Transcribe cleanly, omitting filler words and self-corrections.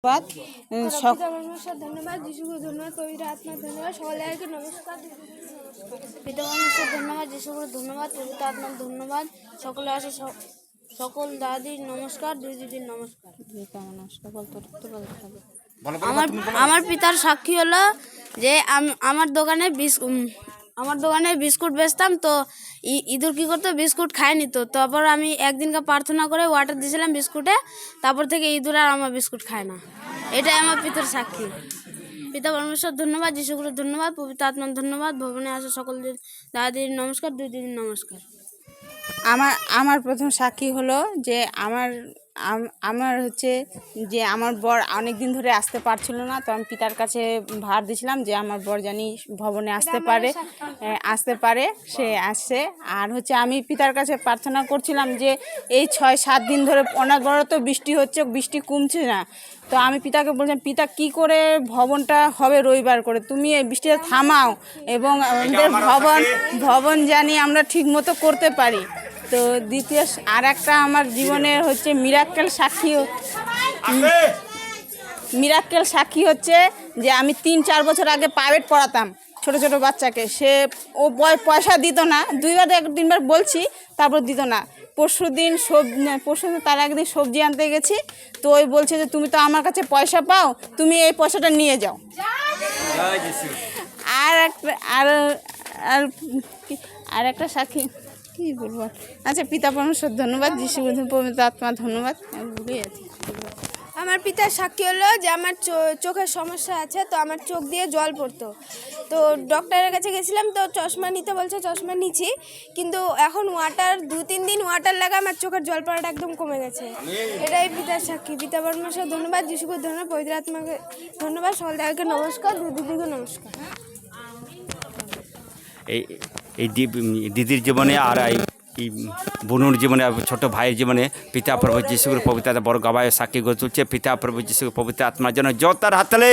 ধন্যবাদ ধন্যবাদ যিশুকে ধন্যবাদ পবিত্র আত্মা ধন্যবাদ সকলকে নমস্কার পিতা পরমেশ্বর ধন্যবাদ যিশুকে ধন্যবাদ পবিত্র আত্মা ধন্যবাদ সকলে আসে সকল দাদির নমস্কার দুই দিদির নমস্কার। আমার পিতার সাক্ষী হলো যে আমার দোকানে বিস্কুট বেচতাম, তো ইঁদুর কী করতো, বিস্কুট খায়নি। তো তারপর আমি একদিনকে প্রার্থনা করে ওয়াটার দিয়েছিলাম বিস্কুটে, তারপর থেকে ইঁদুর আর আমার বিস্কুট খায় না। এটাই আমার পিতার সাক্ষী। পিতা পরমেশ্বর ধন্যবাদ, যিশুগুরু ধন্যবাদ, পবিত্র আত্মার ধন্যবাদ, ভবনে আসা সকল দাদির নমস্কার, দুই দিদির নমস্কার। আমার প্রথম সাক্ষী হলো যে আমার হচ্ছে যে আমার বর অনেক দিন ধরে আসতে পারছিল না, তো আমি পিতার কাছে ভার দিয়েছিলাম যে আমার বর জানি ভবনে আসতে পারে সে আসছে। আর হচ্ছে আমি পিতার কাছে প্রার্থনা করছিলাম যে এই 6-7 দিন ধরে অনবরত বৃষ্টি হচ্ছে, বৃষ্টি কমছে না। তো আমি পিতাকে বলছিলাম, পিতা কি করে ভবনটা হবে রবিবার করে, তুমি এই বৃষ্টিটা থামাও এবং আমাদের ভবন জানি আমরা ঠিক মতো করতে পারি। তো দ্বিতীয় আর একটা আমার জীবনে হচ্ছে মিরাক্কেল সাক্ষী হচ্ছে যে আমি 3-4 বছর আগে প্রাইভেট পড়াতাম ছোট ছোট বাচ্চাকে। ও পয়সা দিত না, 2-3বার বলছি, তারপর দিত না। পরশুদিন তার একদিন সবজি আনতে গেছি, তো ওই বলছে যে তুমি তো আমার কাছে পয়সা পাও, তুমি এই পয়সাটা নিয়ে যাও। আর একটা সাক্ষী কি বলবো, আচ্ছা পিতা পরমেশ্বর ধন্যবাদ, যিশু পবিত্র আত্মা ধন্যবাদ। ভুলে যাচ্ছি। আমার পিতার সাক্ষী হলো যে আমার চোখের সমস্যা আছে, তো আমার চোখ দিয়ে জল পড়তো। তো ডক্টরের কাছে গেছিলাম, তো চশমা নিতে বলছে, চশমা নিচ্ছি, কিন্তু এখন 2-3 দিন ওয়াটার লাগা আমার চোখের জল পড়াটা একদম কমে গেছে। এটাই পিতার সাক্ষী। পিতা পরমেশ্বর ধন্যবাদ, যিশুকে ধন্যবাদ, পবিত্র আত্মাকে ধন্যবাদ, সকল দাদাকে নমস্কার, দুই দিদিকে নমস্কার। এই দিদির জীবনে আর এই বোনুর জীবনে, ছোট ভাইয়ের জীবনে পিতা প্রভু যিশুর পবিত্র বড় গাবায় সাক্ষী গড়ে তুলছে। পিতা প্রভু যিশুর পবিত্র আত্মার জন্য জোরদার হাততালি।